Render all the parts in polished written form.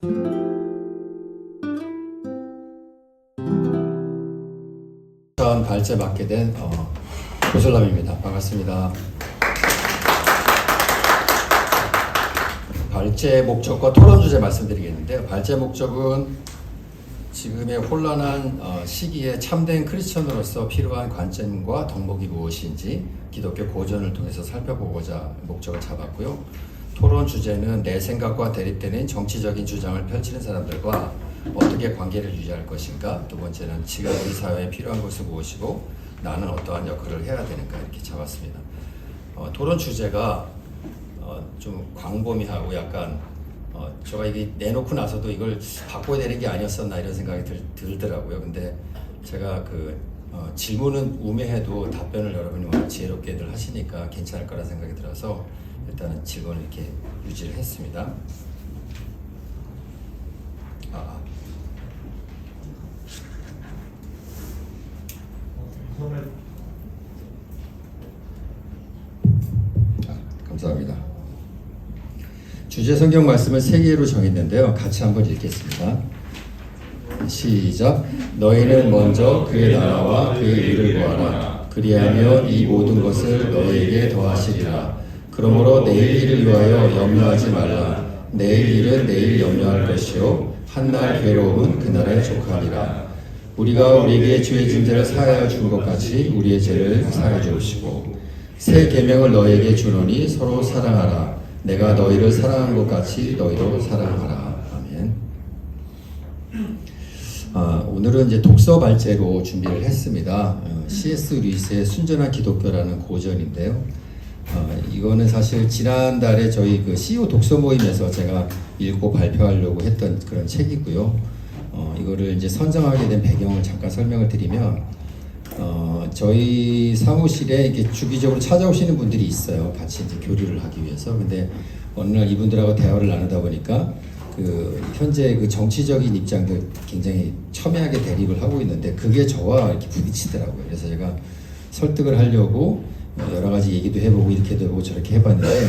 처음 발제 맡게 된 고설남입니다. 반갑습니다. 발제 목적과 토론 주제 말씀드리겠는데요. 발제 목적은 지금의 혼란한 시기에 참된 크리스천으로서 필요한 관점과 덕목이 무엇인지 기독교 고전을 통해서 살펴보고자 목적을 잡았고요. 토론 주제는 내 생각과 대립되는 정치적인 주장을 펼치는 사람들과 어떻게 관계를 유지할 것인가, 두 번째는 지금 우리 사회에 필요한 것은 무엇이고 나는 어떠한 역할을 해야 되는가, 이렇게 잡았습니다. 토론 주제가 좀 광범위하고 약간 제가 이게 내놓고 나서도 이걸 바꿔야 되는 게 아니었었나 이런 생각이 들더라고요. 근데 제가 질문은 우매해도 답변을 여러분이 워낙 지혜롭게들 하시니까 괜찮을 거라 생각이 들어서 일단은 질문을 이렇게 유지를 했습니다. 감사합니다. 주제 성경 말씀을 3개로 정했는데요. 같이 한번 읽겠습니다. 시작. 너희는 먼저 그의 나라와 그의 의를 구하라. 그리하면 이 모든 것을 너희에게 더하시리라. 그러므로 내일 일을 위하여 염려하지 말라. 내일 일은 내일 염려할 것이요 한날 괴로움은 그날에 족하리라. 우리가 우리에게 죄의 짐들을 사하여 준 것 같이 우리의 죄를 사하여 주시고 새 계명을 너희에게 주노니 서로 사랑하라. 내가 너희를 사랑한 것 같이 너희도 사랑하라. 아멘. 오늘은 이제 독서 발제로 준비를 했습니다. C.S. 루이스의 순전한 기독교라는 고전인데요. 이거는 사실 지난달에 저희 CEO 독서 모임에서 제가 읽고 발표하려고 했던 그런 책이고요. 이거를 이제 선정하게 된 배경을 잠깐 설명을 드리면, 저희 사무실에 이렇게 주기적으로 찾아오시는 분들이 있어요. 같이 이제 교류를 하기 위해서. 근데 어느 날 이분들하고 대화를 나누다 보니까 현재 정치적인 입장들 굉장히 첨예하게 대립을 하고 있는데 그게 저와 이렇게 부딪히더라고요. 그래서 제가 설득을 하려고 여러 가지 얘기도 해보고 이렇게도 해보고 저렇게 해봤는데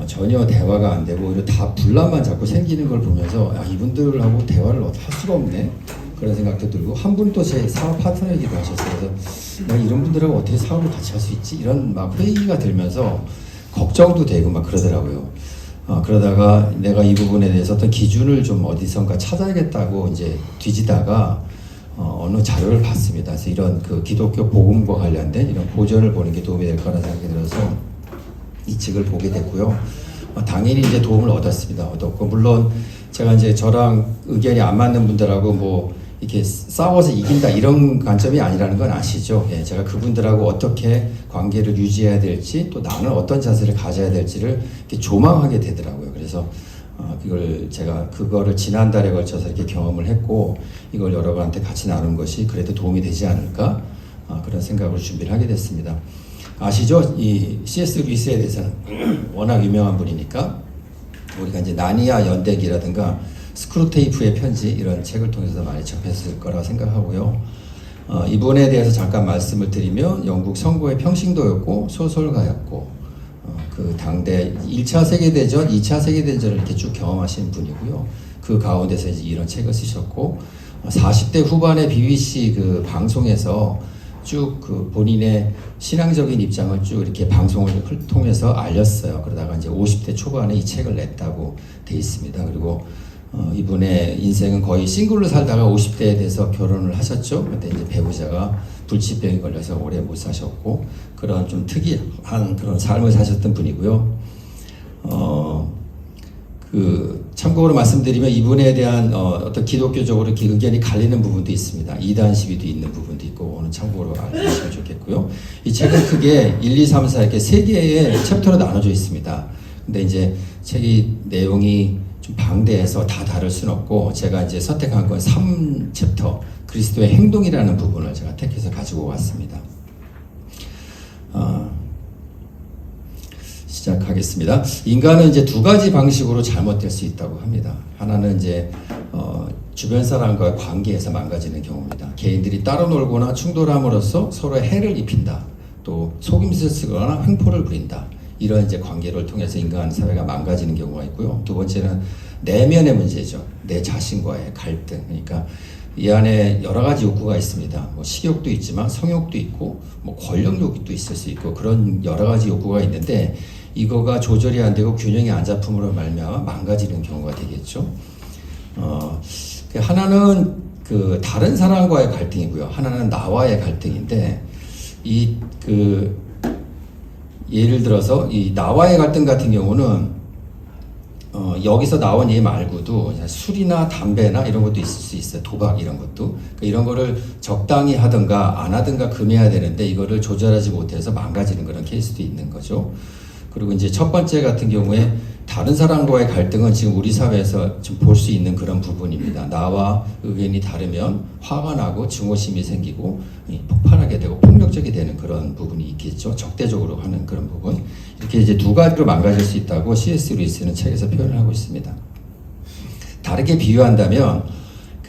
전혀 대화가 안 되고 오히려 다 분란만 자꾸 생기는 걸 보면서 이분들하고 대화를 할 수가 없네, 그런 생각도 들고, 한 분은 또 제 사업 파트너이기도 하셨어요. 그래서 내가 이런 분들하고 어떻게 사업을 같이 할 수 있지? 이런 막 회의가 들면서 걱정도 되고 막 그러더라고요. 그러다가 내가 이 부분에 대해서 어떤 기준을 좀 어디선가 찾아야겠다고 이제 뒤지다가 어느 자료를 봤습니다. 그래서 이런 기독교 복음과 관련된 이런 고전을 보는 게 도움이 될 거라는 생각이 들어서 이 책을 보게 됐고요. 당연히 이제 도움을 얻었고, 물론 제가 이제 저랑 의견이 안 맞는 분들하고 이렇게 싸워서 이긴다 이런 관점이 아니라는 건 아시죠? 예, 제가 그분들하고 어떻게 관계를 유지해야 될지, 또 나는 어떤 자세를 가져야 될지를 이렇게 조망하게 되더라고요. 그래서 그거를 지난달에 걸쳐서 이렇게 경험을 했고, 이걸 여러분한테 같이 나눈 것이 그래도 도움이 되지 않을까, 그런 생각으로 준비를 하게 됐습니다. 아시죠? 이 C.S. 루이스에 대해서는 워낙 유명한 분이니까 우리가 이제 나니아 연대기라든가 스크루테이프의 편지 이런 책을 통해서 많이 접했을 거라 생각하고요. 이분에 대해서 잠깐 말씀을 드리면 영국 선거의 평신도였고 소설가였고, 그 당대 1차 세계대전, 2차 세계대전을 이렇게 쭉 경험하신 분이고요. 그 가운데서 이제 이런 책을 쓰셨고, 40대 후반에 BBC 방송에서 쭉 본인의 신앙적인 입장을 쭉 이렇게 방송을 통해서 알렸어요. 그러다가 이제 50대 초반에 이 책을 냈다고 돼 있습니다. 그리고 이분의 인생은 거의 싱글로 살다가 50대에 돼서 결혼을 하셨죠. 근데 이제 배우자가 불치병이 걸려서 오래 못 사셨고, 그런 좀 특이한 그런 삶을 사셨던 분이고요. 참고로 말씀드리면 이분에 대한 어떤 기독교적으로 이렇게 의견이 갈리는 부분도 있습니다. 이단 시비도 있는 부분도 있고, 오늘 참고로 알으시면 좋겠고요. 이 책은 크게 1, 2, 3, 4 이렇게 3개의 챕터로 나눠져 있습니다. 근데 이제 책이 내용이 좀 방대해서 다 다룰 수는 없고, 제가 이제 선택한 건 3챕터 그리스도의 행동이라는 부분을 제가 택해서 가지고 왔습니다. 시작하겠습니다. 인간은 이제 2가지 방식으로 잘못될 수 있다고 합니다. 하나는 이제 주변 사람과의 관계에서 망가지는 경우입니다. 개인들이 따로 놀거나 충돌함으로써 서로의 해를 입힌다. 또 속임수를 쓰거나 횡포를 부린다. 이런 이제 관계를 통해서 인간 사회가 망가지는 경우가 있고요. 두 번째는 내면의 문제죠. 내 자신과의 갈등. 그러니까 이 안에 여러 가지 욕구가 있습니다. 뭐 식욕도 있지만 성욕도 있고 뭐 권력욕도 있을 수 있고 그런 여러 가지 욕구가 있는데 이거가 조절이 안 되고 균형이 안 잡힘으로 말미암아 망가지는 경우가 되겠죠. 하나는 그 다른 사람과의 갈등이고요. 하나는 나와의 갈등인데 예를 들어서 이 나와의 갈등 같은 경우는 여기서 나온 예 말고도 술이나 담배나 이런 것도 있을 수 있어요. 도박 이런 것도. 그러니까 이런 거를 적당히 하든가 안 하든가 금해야 되는데 이거를 조절하지 못해서 망가지는 그런 케이스도 있는 거죠. 그리고 이제 첫 번째 같은 경우에 다른 사람과의 갈등은 지금 우리 사회에서 좀 볼 수 있는 그런 부분입니다. 나와 의견이 다르면 화가 나고 증오심이 생기고 폭발하게 되고 폭력적이 되는 그런 부분이 있겠죠. 적대적으로 하는 그런 부분. 이렇게 이제 두 가지로 망가질 수 있다고 C.S. 루이스는 책에서 표현을 하고 있습니다. 다르게 비유한다면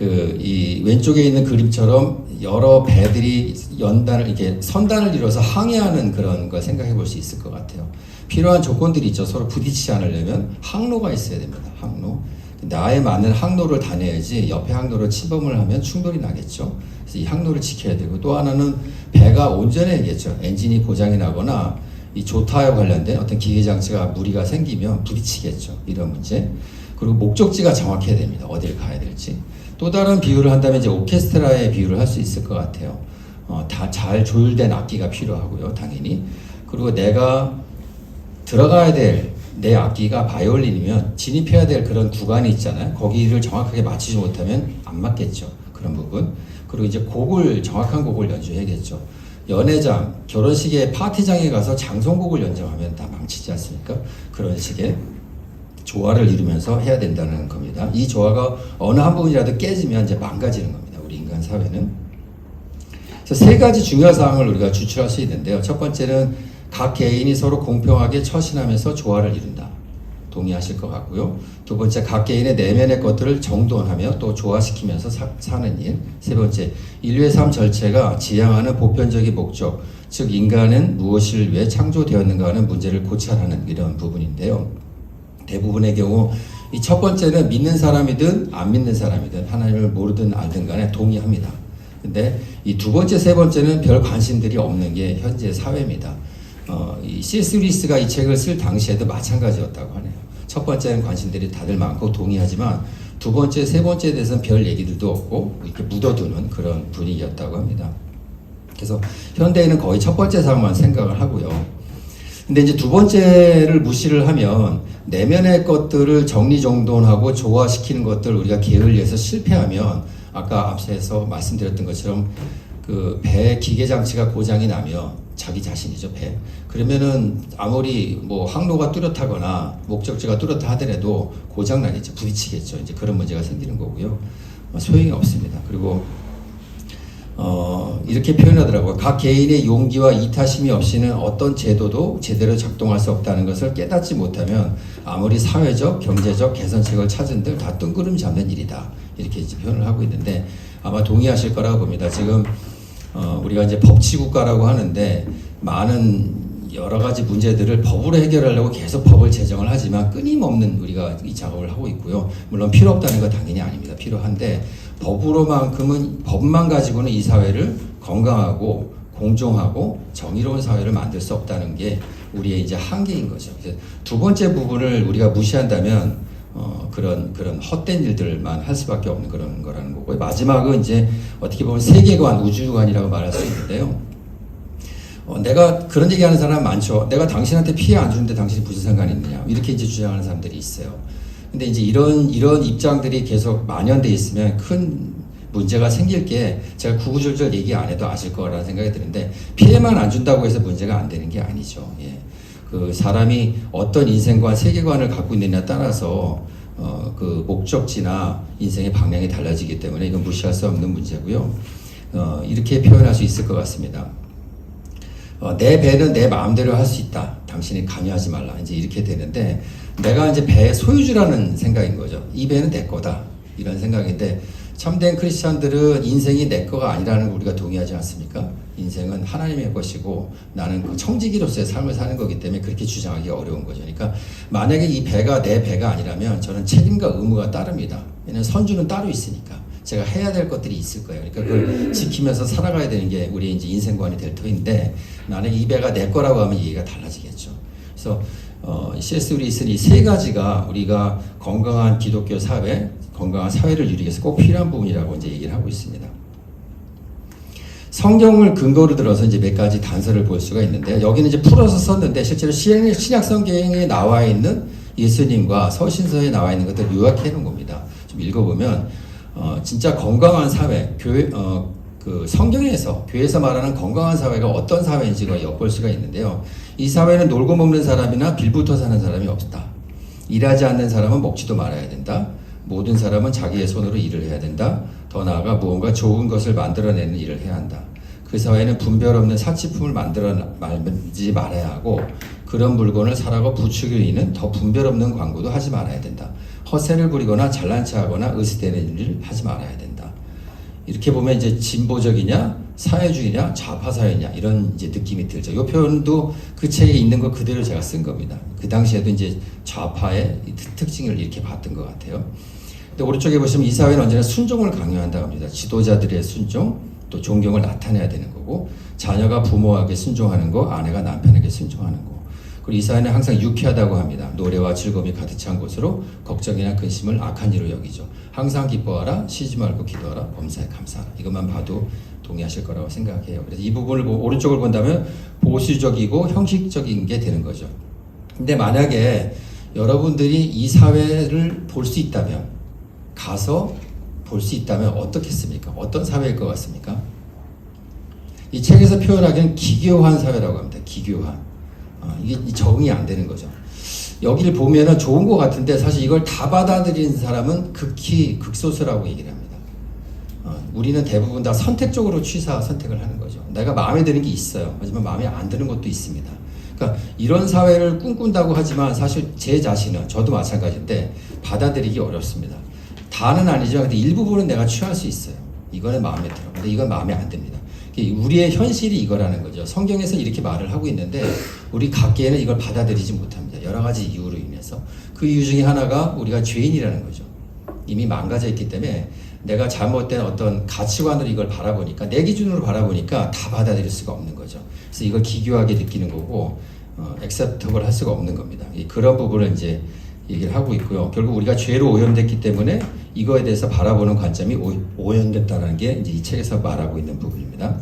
이 왼쪽에 있는 그림처럼 여러 배들이 이렇게 선단을 이뤄서 항해하는 그런 걸 생각해 볼 수 있을 것 같아요. 필요한 조건들이 있죠. 서로 부딪히지 않으려면 항로가 있어야 됩니다. 항로. 나에 맞는 항로를 다녀야지 옆에 항로를 침범을 하면 충돌이 나겠죠. 그래서 이 항로를 지켜야 되고 또 하나는 배가 온전해야겠죠. 엔진이 고장이 나거나 이 조타와 관련된 어떤 기계 장치가 무리가 생기면 부딪히겠죠. 이런 문제. 그리고 목적지가 정확해야 됩니다. 어딜 가야 될지. 또 다른 비유를 한다면 이제 오케스트라의 비유를 할 수 있을 것 같아요. 다 잘 조율된 악기가 필요하고요. 당연히. 그리고 내가 들어가야 될 내 악기가 바이올린이면 진입해야 될 그런 구간이 있잖아요. 거기를 정확하게 맞추지 못하면 안 맞겠죠. 그런 부분. 그리고 이제 정확한 곡을 연주해야겠죠. 연회장, 결혼식의 파티장에 가서 장송곡을 연주하면 다 망치지 않습니까? 그런 식의 조화를 이루면서 해야 된다는 겁니다. 이 조화가 어느 한 부분이라도 깨지면 이제 망가지는 겁니다. 우리 인간 사회는. 그래서 세 가지 중요한 사항을 우리가 추출할 수 있는데요. 첫 번째는 각 개인이 서로 공평하게 처신하면서 조화를 이룬다. 동의하실 것 같고요. 두 번째, 각 개인의 내면의 것들을 정돈하며 또 조화시키면서 사는 일. 세 번째, 인류의 삶 전체가 지향하는 보편적인 목적, 즉 인간은 무엇을 위해 창조되었는가 하는 문제를 고찰하는 이런 부분인데요. 대부분의 경우 이 첫 번째는 믿는 사람이든 안 믿는 사람이든 하나님을 모르든 알든 간에 동의합니다. 근데 이 두 번째, 세 번째는 별 관심들이 없는 게 현재 사회입니다. 이 C.S. 루이스가 이 책을 쓸 당시에도 마찬가지였다고 하네요. 첫 번째는 관심들이 다들 많고 동의하지만 두 번째, 세 번째에 대해서는 별 얘기들도 없고 이렇게 묻어두는 그런 분위기였다고 합니다. 그래서 현대에는 거의 첫 번째 사항만 생각을 하고요. 근데 이제 두 번째를 무시를 하면 내면의 것들을 정리정돈하고 조화시키는 것들 우리가 게을리해서 실패하면 아까 앞서서 말씀드렸던 것처럼 그 배 기계 장치가 고장이 나면 자기 자신이죠, 배. 그러면은 아무리 뭐 항로가 뚜렷하거나 목적지가 뚜렷하 하더라도 고장 나겠죠, 부딪히겠죠. 이제 그런 문제가 생기는 거고요. 소용이 없습니다. 그리고 이렇게 표현하더라고요. 각 개인의 용기와 이타심이 없이는 어떤 제도도 제대로 작동할 수 없다는 것을 깨닫지 못하면 아무리 사회적, 경제적 개선책을 찾은들 다 뜬구름 잡는 일이다. 이렇게 이제 표현을 하고 있는데 아마 동의하실 거라고 봅니다. 지금 우리가 이제 법치국가라고 하는데 많은 여러 가지 문제들을 법으로 해결하려고 계속 법을 제정을 하지만 끊임없는 우리가 이 작업을 하고 있고요. 물론 필요 없다는 건 당연히 아닙니다. 필요한데 법으로만큼은 법만 가지고는 이 사회를 건강하고 공정하고 정의로운 사회를 만들 수 없다는 게 우리의 이제 한계인 거죠. 두 번째 부분을 우리가 무시한다면 그런 헛된 일들만 할 수밖에 없는 그런 거라는 거고요. 마지막은 이제 어떻게 보면 세계관, 우주관이라고 말할 수 있는데요. 내가 그런 얘기하는 사람 많죠. 내가 당신한테 피해 안 주는데 당신이 무슨 상관이 있느냐. 이렇게 이제 주장하는 사람들이 있어요. 근데 이제 이런 입장들이 계속 만연돼 있으면 큰 문제가 생길 게 제가 구구절절 얘기 안 해도 아실 거라는 생각이 드는데 피해만 안 준다고 해서 문제가 안 되는 게 아니죠. 예. 그 사람이 어떤 인생관, 세계관을 갖고 있느냐에 따라서 그 목적지나 인생의 방향이 달라지기 때문에 이건 무시할 수 없는 문제고요. 이렇게 표현할 수 있을 것 같습니다. 내 배는 내 마음대로 할 수 있다. 당신이 관여하지 말라. 이제 이렇게 되는데 내가 이제 배의 소유주라는 생각인 거죠. 이 배는 내 거다. 이런 생각인데 참된 크리스찬들은 인생이 내 거가 아니라는 걸 우리가 동의하지 않습니까? 인생은 하나님의 것이고 나는 그 청지기로서의 삶을 사는 거기 때문에 그렇게 주장하기 어려운 거죠. 그러니까 만약에 이 배가 내 배가 아니라면 저는 책임과 의무가 따릅니다. 왜냐면 선주는 따로 있으니까. 제가 해야 될 것들이 있을 거예요. 그러니까 그걸 지키면서 살아가야 되는 게 우리 이제 인생관이 될 터인데, 나는 이 배가 내 거라고 하면 얘기가 달라지겠죠. 그래서 C.S. 루이스는 이 세 가지가 우리가 건강한 기독교 사회, 건강한 사회를 이루기 위해서 꼭 필요한 부분이라고 이제 얘기를 하고 있습니다. 성경을 근거로 들어서 이제 몇 가지 단서를 볼 수가 있는데, 여기는 이제 풀어서 썼는데 실제로 신약 성경에 나와 있는 예수님과 서신서에 나와 있는 것들을 요약해 놓은 겁니다. 좀 읽어보면 진짜 건강한 사회, 그 성경에서 교회에서 말하는 건강한 사회가 어떤 사회인지가 엿볼 수가 있는데요. 이 사회는 놀고 먹는 사람이나 빌부터 사는 사람이 없다. 일하지 않는 사람은 먹지도 말아야 된다. 모든 사람은 자기의 손으로 일을 해야 된다. 더 나아가 무언가 좋은 것을 만들어내는 일을 해야 한다. 그 사회는 분별 없는 사치품을 만들지 말아야 하고, 그런 물건을 사라고 부추기는 더 분별 없는 광고도 하지 말아야 된다. 허세를 부리거나 잘난 체하거나 의스대는 일을 하지 말아야 된다. 이렇게 보면 이제 진보적이냐, 사회주의냐, 좌파사회냐, 이런 이제 느낌이 들죠. 이 표현도 그 책에 있는 거 그대로 제가 쓴 겁니다. 그 당시에도 이제 좌파의 특징을 이렇게 봤던 것 같아요. 근데 오른쪽에 보시면 이 사회는 언제나 순종을 강요한다고 합니다. 지도자들의 순종, 또 존경을 나타내야 되는 거고, 자녀가 부모에게 순종하는 거, 아내가 남편에게 순종하는 거. 그리고 이 사회는 항상 유쾌하다고 합니다. 노래와 즐거움이 가득 찬 곳으로 걱정이나 근심을 악한 일로 여기죠. 항상 기뻐하라, 쉬지 말고 기도하라, 범사에 감사하라. 이것만 봐도 동의하실 거라고 생각해요. 그래서 이 부분을 오른쪽을 본다면 보수적이고 형식적인 게 되는 거죠. 근데 만약에 여러분들이 이 사회를 볼 수 있다면, 가서 볼 수 있다면 어떻겠습니까? 어떤 사회일 것 같습니까? 이 책에서 표현하기는 기교한 사회라고 합니다. 기교한. 이게 적응이 안 되는 거죠. 여기를 보면은 좋은 것 같은데 사실 이걸 다 받아들이는 사람은 극히 극소수라고 얘기를 합니다. 우리는 대부분 다 선택적으로 선택을 하는 거죠. 내가 마음에 드는 게 있어요. 하지만 마음에 안 드는 것도 있습니다. 그러니까 이런 사회를 꿈꾼다고 하지만 사실 제 자신은, 저도 마찬가지인데 받아들이기 어렵습니다. 다는 아니죠. 근데 일부분은 내가 취할 수 있어요. 이거는 마음에 들어. 근데 이건 마음에 안 듭니다. 우리의 현실이 이거라는 거죠. 성경에서 이렇게 말을 하고 있는데 우리 각계에는 이걸 받아들이지 못합니다. 여러 가지 이유로 인해서. 그 이유 중에 하나가 우리가 죄인이라는 거죠. 이미 망가져 있기 때문에 내가 잘못된 어떤 가치관으로 이걸 바라보니까, 내 기준으로 바라보니까 다 받아들일 수가 없는 거죠. 그래서 이걸 기교하게 느끼는 거고, acceptable 할 수가 없는 겁니다. 그런 부분을 이제 얘기를 하고 있고요. 결국 우리가 죄로 오염됐기 때문에 이거에 대해서 바라보는 관점이 오염됐다는 게 이제 이 책에서 말하고 있는 부분입니다.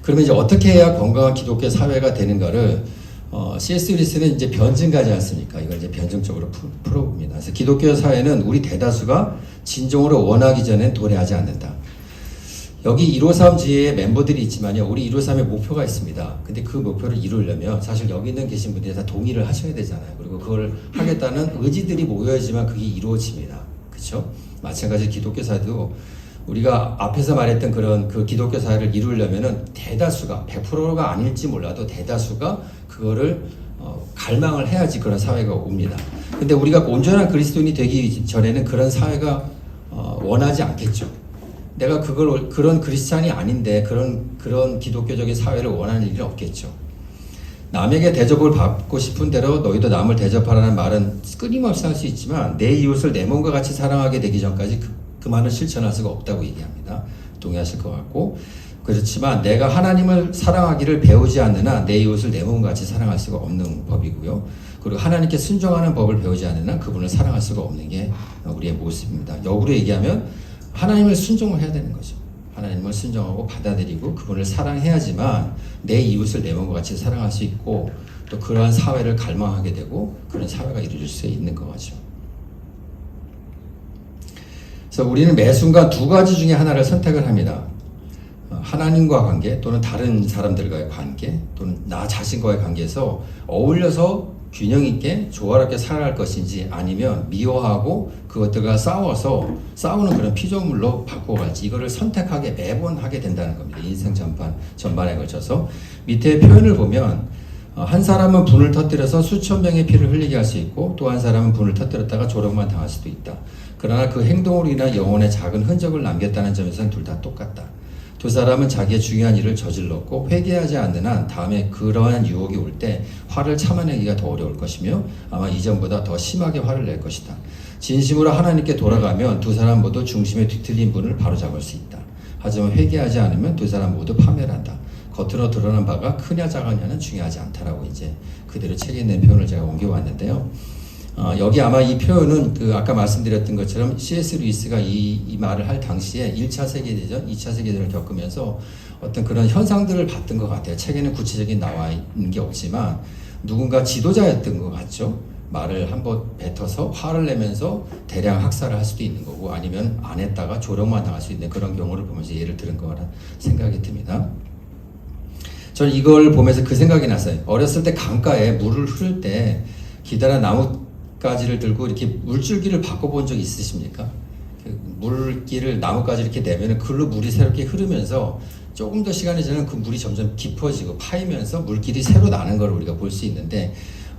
그러면 이제 어떻게 해야 건강한 기독교 사회가 되는가를 C.S. 루이스는 이제 변증가지 않습니까? 이걸 이제 변증적으로 풀어봅니다. 그래서 기독교 사회는 우리 대다수가 진정으로 원하기 전엔 도래하지 않는다. 여기 153지에 멤버들이 있지만요, 우리 153의 목표가 있습니다. 근데 그 목표를 이루려면 사실 여기 있는 계신 분들이 다 동의를 하셔야 되잖아요. 그리고 그걸 하겠다는 의지들이 모여야지만 그게 이루어집니다. 그렇죠? 마찬가지 기독교 사회도 우리가 앞에서 말했던 그런 그 기독교 사회를 이루려면은 대다수가 100%가 아닐지 몰라도 대다수가 그거를 갈망을 해야지 그런 사회가 옵니다. 근데 우리가 온전한 그리스도인이 되기 전에는 그런 사회가 원하지 않겠죠. 내가 그런 크리스찬이 아닌데 그런 기독교적인 사회를 원하는 일은 없겠죠. 남에게 대접을 받고 싶은 대로 너희도 남을 대접하라는 말은 끊임없이 할 수 있지만 내 이웃을 내 몸과 같이 사랑하게 되기 전까지 그 말을 실천할 수가 없다고 얘기합니다. 동의하실 것 같고, 그렇지만 내가 하나님을 사랑하기를 배우지 않는 한 내 이웃을 내 몸과 같이 사랑할 수가 없는 법이고요. 그리고 하나님께 순종하는 법을 배우지 않는 한 그분을 사랑할 수가 없는 게 우리의 모습입니다. 역으로 얘기하면 하나님을 순종을 해야 되는 거죠. 하나님을 순종하고 받아들이고 그분을 사랑해야지만 내 이웃을 내 몸과 같이 사랑할 수 있고, 또 그러한 사회를 갈망하게 되고 그런 사회가 이루어질 수 있는 거죠. 그래서 우리는 매 순간 두 가지 중에 하나를 선택을 합니다. 하나님과 관계, 또는 다른 사람들과의 관계, 또는 나 자신과의 관계에서 어울려서 균형 있게 조화롭게 살아갈 것인지, 아니면 미워하고 그것들과 싸우는 그런 피조물로 바꿔갈지, 이거를 선택하게 매번 하게 된다는 겁니다. 인생 전반에 걸쳐서. 밑에 표현을 보면 한 사람은 분을 터뜨려서 수천 명의 피를 흘리게 할 수 있고, 또 한 사람은 분을 터뜨렸다가 조롱만 당할 수도 있다. 그러나 그 행동으로 인한 영혼의 작은 흔적을 남겼다는 점에서는 둘 다 똑같다. 두 사람은 자기의 중요한 일을 저질렀고 회개하지 않는 한 다음에 그러한 유혹이 올 때 화를 참아내기가 더 어려울 것이며 아마 이전보다 더 심하게 화를 낼 것이다. 진심으로 하나님께 돌아가면 두 사람 모두 중심에 뒤틀린 분을 바로잡을 수 있다. 하지만 회개하지 않으면 두 사람 모두 파멸한다. 겉으로 드러난 바가 크냐 작으냐는 중요하지 않다라고 이제 그대로 책에 있는 표현을 제가 옮겨왔는데요. 여기 아마 이 표현은 그 아까 말씀드렸던 것처럼 C.S. 루이스가 이 말을 할 당시에 1차 세계대전, 2차 세계대전을 겪으면서 어떤 그런 현상들을 봤던 것 같아요. 책에는 구체적인 나와 있는 게 없지만 누군가 지도자였던 것 같죠. 말을 한번 뱉어서 화를 내면서 대량 학살을 할 수도 있는 거고 아니면 안 했다가 조롱만 당할 수 있는 그런 경우를 보면서 예를 들은 거라 생각이 듭니다. 저는 이걸 보면서 그 생각이 났어요. 어렸을 때 강가에 물을 흐를 때 기다란 나뭇가지를 들고 이렇게 물줄기를 바꿔본 적 있으십니까? 그 물기를 나뭇가지 이렇게 내면 그걸로 물이 새롭게 흐르면서 조금 더 시간이 지나면 그 물이 점점 깊어지고 파이면서 물길이 새로 나는 걸 우리가 볼 수 있는데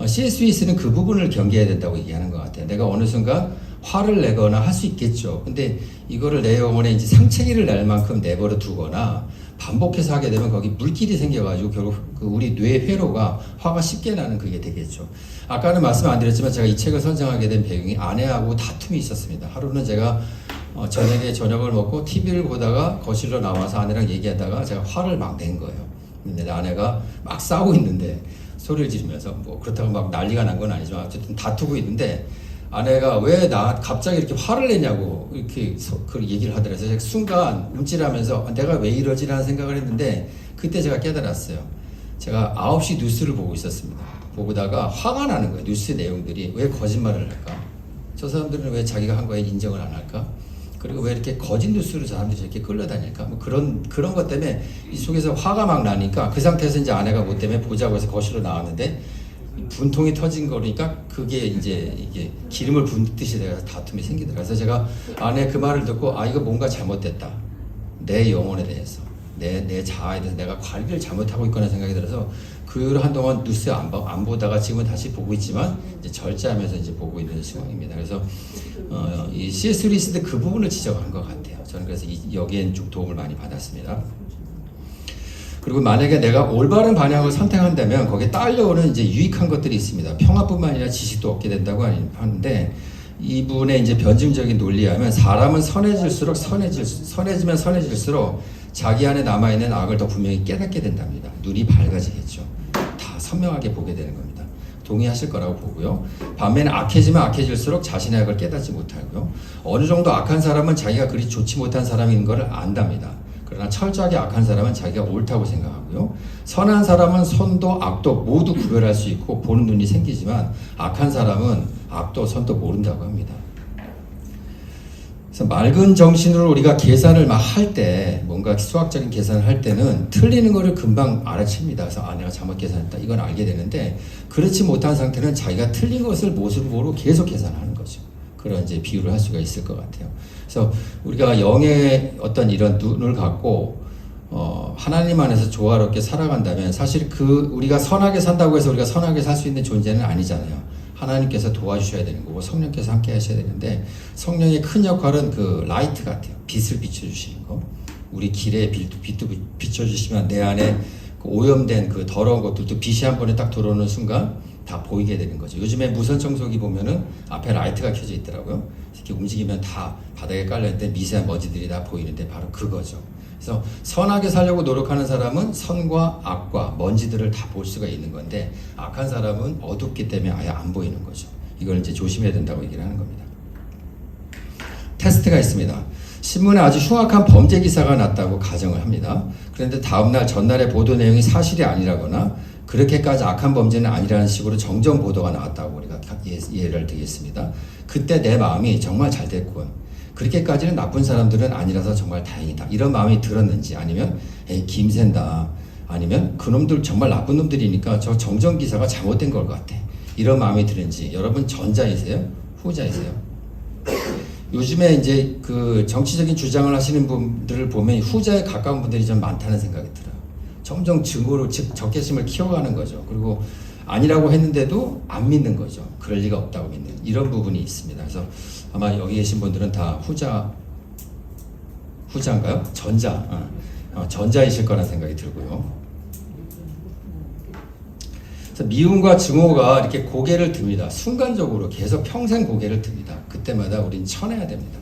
C.S. 루이스는 그 부분을 경계해야 된다고 얘기하는 것 같아요. 내가 어느 순간 화를 내거나 할 수 있겠죠. 근데 이거를 내 영혼에 이제 상처기를 낼 만큼 내버려 두거나 반복해서 하게 되면 거기 물길이 생겨가지고 결국 그 우리 뇌 회로가 화가 쉽게 나는 그게 되겠죠. 아까는 말씀 안 드렸지만 제가 이 책을 선정하게 된 배경이 아내하고 다툼이 있었습니다. 하루는 제가 저녁에 저녁을 먹고 TV를 보다가 거실로 나와서 아내랑 얘기하다가 제가 화를 막 낸 거예요. 근데 아내가 막 싸우고 있는데 소리를 지르면서 뭐 그렇다고 막 난리가 난 건 아니지만 어쨌든 다투고 있는데 아내가 왜 나 갑자기 이렇게 화를 내냐고 이렇게 그 얘기를 하더라고요. 제가 순간 움찔하면서 내가 왜 이러지라는 생각을 했는데 그때 제가 깨달았어요. 제가 9시 뉴스를 보고 있었습니다. 보다가 화가 나는 거예요. 뉴스 내용들이 왜 거짓말을 할까? 저 사람들은 왜 자기가 한 거에 인정을 안 할까? 그리고 왜 이렇게 거짓 뉴스로 사람들이 이렇게 끌려다닐까? 뭐 그런 것 때문에 이 속에서 화가 막 나니까 그 상태에서 이제 아내가 뭐 때문에 보자고 해서 거실로 나왔는데 분통이 터진 거니까 그게 이제 이게 기름을 붓듯이 내가 다툼이 생기더라고요. 그래서 제가 아내 그 말을 듣고 이거 뭔가 잘못됐다. 내 영혼에 대해서, 내 자아에 대해서 내가 관리를 잘못하고 있거나 생각이 들어서 그 한동안 뉴스 안 보다가 지금은 다시 보고 있지만 이제 절제하면서 이제 보고 있는 상황입니다. 그래서 이 C.S. 루이스도 그 부분을 지적한 것 같아요. 저는 그래서 여기엔 좀 도움을 많이 받았습니다. 그리고 만약에 내가 올바른 방향을 선택한다면 거기에 딸려오는 이제 유익한 것들이 있습니다. 평화뿐만 아니라 지식도 얻게 된다고 하는데 이분의 이제 변증적인 논리에 하면 사람은 선해질수록 선해지면 선해질수록 자기 안에 남아있는 악을 더 분명히 깨닫게 된답니다. 눈이 밝아지겠죠. 다 선명하게 보게 되는 겁니다. 동의하실 거라고 보고요. 반면에 악해지면 악해질수록 자신의 악을 깨닫지 못하고요. 어느 정도 악한 사람은 자기가 그리 좋지 못한 사람인 것을 안답니다. 그러나 철저하게 악한 사람은 자기가 옳다고 생각하고요. 선한 사람은 선도 악도 모두 구별할 수 있고 보는 눈이 생기지만 악한 사람은 악도 선도 모른다고 합니다. 그래서 맑은 정신으로 우리가 계산을 막 할 때 뭔가 수학적인 계산을 할 때는 틀리는 거를 금방 알아챕니다. 그래서 내가 잘못 계산했다 이건 알게 되는데 그렇지 못한 상태는 자기가 틀린 것을 모습으로 계속 계산하는 거죠. 그런 이제 비유를 할 수가 있을 것 같아요. 그래서 우리가 영의 어떤 이런 눈을 갖고 하나님 안에서 조화롭게 살아간다면 사실 우리가 선하게 산다고 해서 우리가 선하게 살 수 있는 존재는 아니잖아요. 하나님께서 도와주셔야 되는 거고 성령께서 함께 하셔야 되는데 성령의 큰 역할은 그 라이트 같아요. 빛을 비춰주시는 거. 우리 길에 빛도 비춰주시면 내 안에 그 오염된 그 더러운 것들도 빛이 한 번에 딱 들어오는 순간 다 보이게 되는 거죠. 요즘에 무선 청소기 보면은 앞에 라이트가 켜져 있더라고요. 이렇게 움직이면 다 바닥에 깔려있는데 미세한 먼지들이 다 보이는데 바로 그거죠. 그래서 선하게 살려고 노력하는 사람은 선과 악과 먼지들을 다 볼 수가 있는 건데 악한 사람은 어둡기 때문에 아예 안 보이는 거죠. 이걸 이제 조심해야 된다고 얘기를 하는 겁니다. 테스트가 있습니다. 신문에 아주 흉악한 범죄 기사가 났다고 가정을 합니다. 그런데 다음날 전날의 보도 내용이 사실이 아니라거나 그렇게까지 악한 범죄는 아니라는 식으로 정정 보도가 나왔다고 우리가 예를 들겠습니다. 그때 내 마음이 정말 잘 됐군. 그렇게까지는 나쁜 사람들은 아니라서 정말 다행이다. 이런 마음이 들었는지 아니면 김샌다. 아니면 그놈들 정말 나쁜 놈들이니까 저 정정 기사가 잘못된 걸 것 같아. 이런 마음이 드는지 여러분 전자이세요? 후자이세요? 요즘에 이제 그 정치적인 주장을 하시는 분들을 보면 후자에 가까운 분들이 좀 많다는 생각이 들어요. 점점 증오로 즉 적개심을 키워가는 거죠. 그리고 아니라고 했는데도 안 믿는 거죠. 그럴 리가 없다고 믿는 이런 부분이 있습니다. 그래서 아마 여기 계신 분들은 다 후자인가요? 전자이실 거라는 생각이 들고요. 그래서 미움과 증오가 이렇게 고개를 듭니다. 순간적으로 계속 평생 고개를 듭니다. 그때마다 우린 쳐내야 됩니다.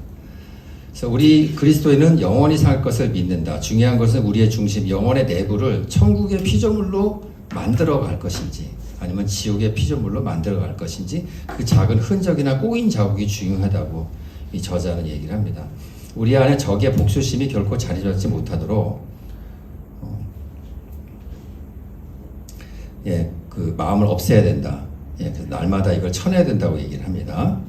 그래서 우리 그리스도인은 영원히 살 것을 믿는다. 중요한 것은 우리의 중심, 영혼의 내부를 천국의 피조물로 만들어 갈 것인지 아니면 지옥의 피조물로 만들어 갈 것인지 그 작은 흔적이나 꼬인 자국이 중요하다고 이 저자는 얘기를 합니다. 우리 안에 적의 복수심이 결코 자리 잡지 못하도록 그 마음을 없애야 된다. 그래서 날마다 이걸 쳐내야 된다고 얘기를 합니다.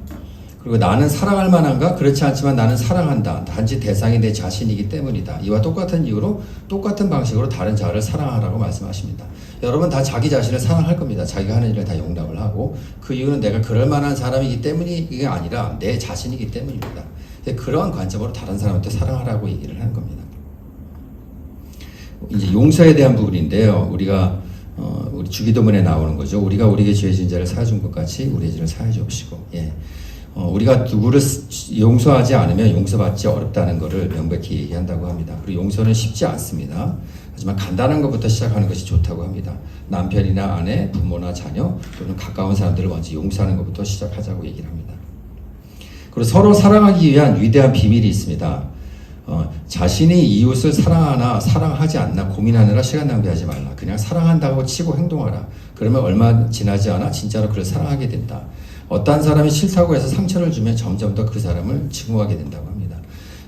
그리고 나는 사랑할 만한가? 그렇지 않지만 나는 사랑한다. 단지 대상이 내 자신이기 때문이다. 이와 똑같은 이유로 똑같은 방식으로 다른 자를 사랑하라고 말씀하십니다. 여러분 다 자기 자신을 사랑할 겁니다. 자기가 하는 일을 다 용납을 하고 그 이유는 내가 그럴 만한 사람이기 때문이 아니라 내 자신이기 때문입니다. 그런 관점으로 다른 사람한테 사랑하라고 얘기를 하는 겁니다. 이제 용서에 대한 부분인데요. 우리가 우리 주기도문에 나오는 거죠. 우리가 우리에게 죄 지은 자를 사하여 준 것 같이 우리의 죄를 사하여 주옵시고. 우리가 누구를 용서하지 않으면 용서받지 어렵다는 것을 명백히 얘기한다고 합니다. 그리고 용서는 쉽지 않습니다. 하지만 간단한 것부터 시작하는 것이 좋다고 합니다. 남편이나 아내, 부모나 자녀 또는 가까운 사람들을 먼저 용서하는 것부터 시작하자고 얘기를 합니다. 그리고 서로 사랑하기 위한 위대한 비밀이 있습니다. 자신이 이웃을 사랑하나 사랑하지 않나 고민하느라 시간 낭비하지 말라. 그냥 사랑한다고 치고 행동하라. 그러면 얼마 지나지 않아 진짜로 그를 사랑하게 된다. 어떤 사람이 싫다고 해서 상처를 주면 점점 더 그 사람을 증오하게 된다고 합니다.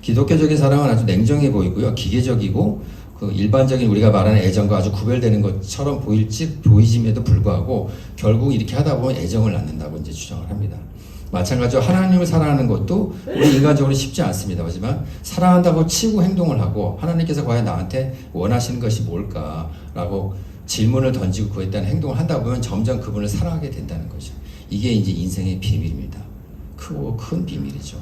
기독교적인 사랑은 아주 냉정해 보이고요. 기계적이고 그 일반적인 우리가 말하는 애정과 아주 구별되는 것처럼 보이짐에도 불구하고 결국 이렇게 하다 보면 애정을 낳는다고 이제 주장을 합니다. 마찬가지로 하나님을 사랑하는 것도 우리 인간적으로 쉽지 않습니다. 하지만 사랑한다고 치고 행동을 하고 하나님께서 과연 나한테 원하시는 것이 뭘까라고 질문을 던지고 그에 대한 행동을 한다 보면 점점 그분을 사랑하게 된다는 거죠. 이게 이제 인생의 비밀입니다. 크고 큰 비밀이죠.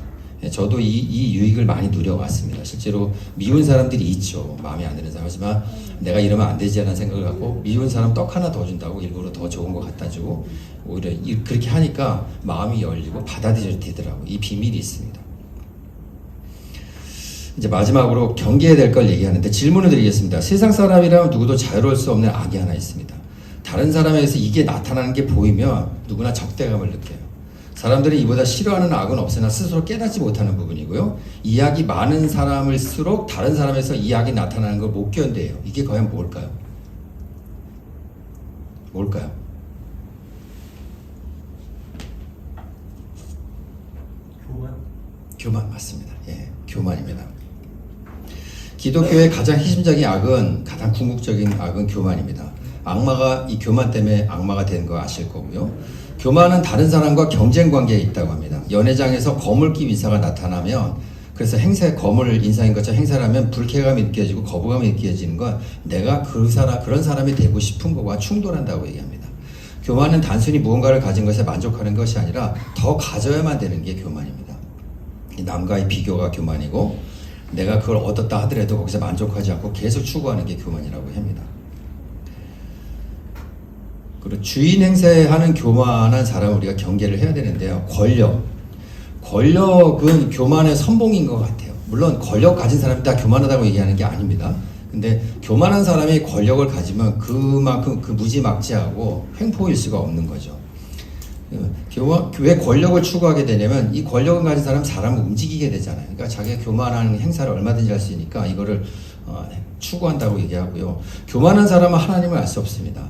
저도 이 유익을 많이 누려왔습니다. 실제로 미운 사람들이 있죠. 마음에 안 드는 사람. 하지만 내가 이러면 안 되지라는 생각을 갖고 미운 사람 떡 하나 더 준다고 일부러 더 좋은 거 갖다 주고 오히려 그렇게 하니까 마음이 열리고 받아들여지더라고요. 이 비밀이 있습니다. 이제 마지막으로 경계해야 될 걸 얘기하는데 질문을 드리겠습니다. 세상 사람이라면 누구도 자유로울 수 없는 악이 하나 있습니다. 다른 사람에게서 이게 나타나는 게 보이면 누구나 적대감을 느껴요. 사람들이 이보다 싫어하는 악은 없으나 스스로 깨닫지 못하는 부분이고요. 이 악이 많은 사람일수록 다른 사람에서 이 악이 나타나는 걸 못 견뎌요. 이게 과연 뭘까요? 뭘까요? 교만 맞습니다. 교만입니다. 기독교의 가장 핵심적인 악은, 가장 궁극적인 악은 교만입니다. 악마가 이 교만 때문에 악마가 된 거 아실 거고요. 교만은 다른 사람과 경쟁 관계에 있다고 합니다. 연회장에서 거물기 인사가 나타나면, 그래서 거물 인사인 것처럼 행사를 하면 불쾌감이 느껴지고 거부감이 느껴지는 건 내가 그런 사람이 되고 싶은 것과 충돌한다고 얘기합니다. 교만은 단순히 무언가를 가진 것에 만족하는 것이 아니라 더 가져야만 되는 게 교만입니다. 남과의 비교가 교만이고 내가 그걸 얻었다 하더라도 거기서 만족하지 않고 계속 추구하는 게 교만이라고 합니다. 그리고 주인 행세하는 교만한 사람을 우리가 경계를 해야 되는데요. 권력은 교만의 선봉인 것 같아요. 물론 권력 가진 사람이 다 교만하다고 얘기하는 게 아닙니다. 근데 교만한 사람이 권력을 가지면 그만큼 그 무지막지하고 횡포일 수가 없는 거죠. 왜 권력을 추구하게 되냐면 이 권력을 가진 사람을 움직이게 되잖아요. 그러니까 자기가 교만한 행사를 얼마든지 할 수 있으니까 이거를 추구한다고 얘기하고요. 교만한 사람은 하나님을 알 수 없습니다.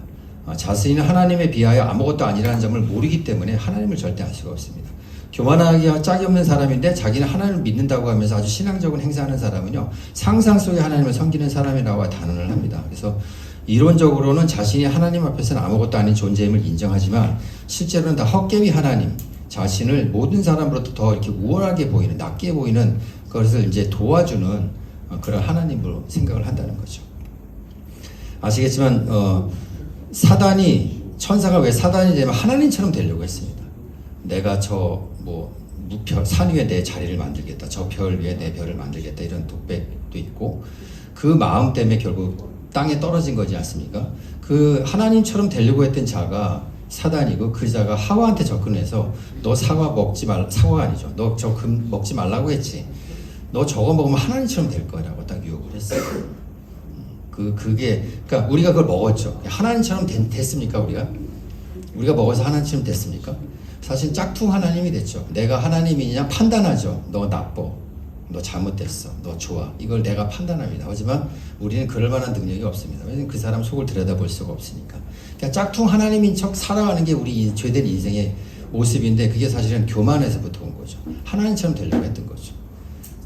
자신이 하나님에 비하여 아무것도 아니라는 점을 모르기 때문에 하나님을 절대 알 수가 없습니다. 교만하기가 짝이 없는 사람인데 자기는 하나님을 믿는다고 하면서 아주 신앙적인 행사하는 사람은요, 상상 속에 하나님을 섬기는 사람이라고 단언을 합니다. 그래서 이론적으로는 자신이 하나님 앞에서는 아무것도 아닌 존재임을 인정하지만 실제로는 다 헛개미 하나님, 자신을 모든 사람으로부터 더 이렇게 우월하게 보이는, 낮게 보이는 것을 이제 도와주는 그런 하나님으로 생각을 한다는 거죠. 아시겠지만 천사가 왜 사단이 되면 하나님처럼 되려고 했습니다. 내가 산 위에 내 자리를 만들겠다. 저 별 위에 내 별을 만들겠다. 이런 독백도 있고 그 마음 때문에 결국 땅에 떨어진 거지 않습니까? 그 하나님처럼 되려고 했던 자가 사단이고 그 자가 하와한테 접근해서 너 사과가 아니죠. 너 저 금 먹지 말라고 했지. 너 저거 먹으면 하나님처럼 될 거라고 딱 유혹을 했어요. 그러니까 우리가 그걸 먹었죠. 하나님처럼 됐습니까, 우리가? 우리가 먹어서 하나님처럼 됐습니까? 사실 짝퉁 하나님이 됐죠. 내가 하나님이냐 판단하죠. 너 나빠, 너 잘못됐어, 너 좋아. 이걸 내가 판단합니다. 하지만 우리는 그럴 만한 능력이 없습니다. 왜냐면 그 사람 속을 들여다볼 수가 없으니까. 그러니까 짝퉁 하나님인 척 살아가는 게 우리 죄된 인생의 모습인데 그게 사실은 교만에서부터 온 거죠. 하나님처럼 되려고 했던 거죠.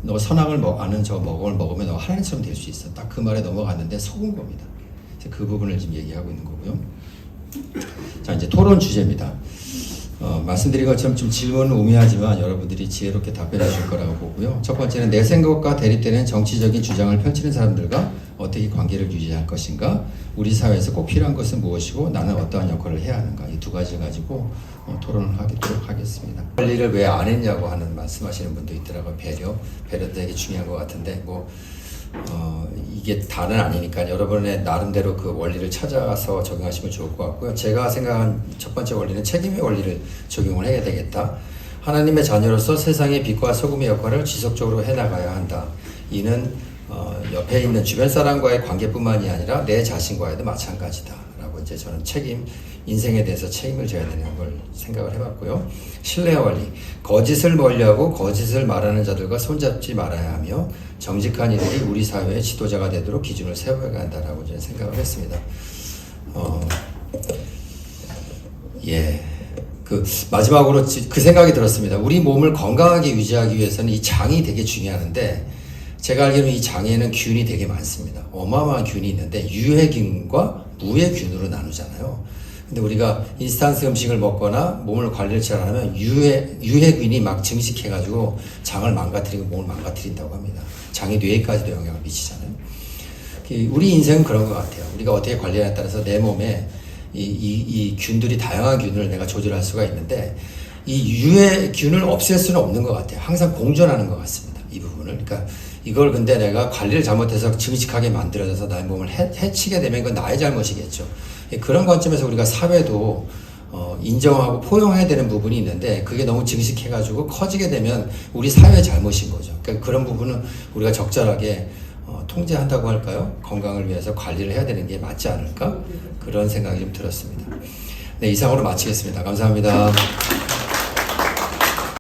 너 선악을 아는 저 먹을 먹으면 너 하나님처럼 될 수 있어. 딱 그 말에 넘어갔는데 속은 겁니다. 그 부분을 지금 얘기하고 있는 거고요. 자, 이제 토론 주제입니다. 말씀드린 것처럼 좀 질문은 우매하지만 여러분들이 지혜롭게 답변해 줄 거라고 보고요. 첫 번째는 내 생각과 대립되는 정치적인 주장을 펼치는 사람들과 어떻게 관계를 유지할 것인가, 우리 사회에서 꼭 필요한 것은 무엇이고 나는 어떠한 역할을 해야 하는가, 이 두 가지를 가지고 토론을 하도록 하겠습니다. 관리를 왜 안 했냐고 하는 말씀하시는 분도 있더라고요. 배려도 되게 중요한 것 같은데 이게 다는 아니니까 여러분의 나름대로 그 원리를 찾아서 적용하시면 좋을 것 같고요. 제가 생각한 첫 번째 원리는 책임의 원리를 적용을 해야 되겠다. 하나님의 자녀로서 세상의 빛과 소금의 역할을 지속적으로 해나가야 한다. 이는 옆에 있는 주변 사람과의 관계뿐만이 아니라 내 자신과에도 마찬가지다 라고 이제 저는 인생에 대해서 책임을 져야 되는 걸 생각을 해봤고요. 신뢰 원리, 거짓을 멀리하고 거짓을 말하는 자들과 손잡지 말아야 하며 정직한 이들이 우리 사회의 지도자가 되도록 기준을 세워야 한다라고 저는 생각을 했습니다. 마지막으로 그 생각이 들었습니다. 우리 몸을 건강하게 유지하기 위해서는 이 장이 되게 중요한데 제가 알기로는 이 장에는 균이 되게 많습니다. 어마어마한 균이 있는데 유해균과 무해균으로 나누잖아요. 근데 우리가 인스턴트 음식을 먹거나 몸을 관리를 잘 안 하면 유해균이 막 증식해가지고 장을 망가뜨리고 몸을 망가뜨린다고 합니다. 장이 뇌에까지도 영향을 미치잖아요. 우리 인생은 그런 것 같아요. 우리가 어떻게 관리하냐에 따라서 내 몸에 이 균들이 다양한 균을 내가 조절할 수가 있는데 이 유해균을 없앨 수는 없는 것 같아요. 항상 공존하는 것 같습니다. 이 부분을. 그러니까 이걸 근데 내가 관리를 잘못해서 증식하게 만들어져서 나의 몸을 해치게 되면 그건 나의 잘못이겠죠. 그런 관점에서 우리가 사회도 인정하고 포용해야 되는 부분이 있는데 그게 너무 증식해가지고 커지게 되면 우리 사회의 잘못인 거죠. 그러니까 그런 부분은 우리가 적절하게 통제한다고 할까요? 건강을 위해서 관리를 해야 되는 게 맞지 않을까? 그런 생각이 좀 들었습니다. 네, 이상으로 마치겠습니다. 감사합니다.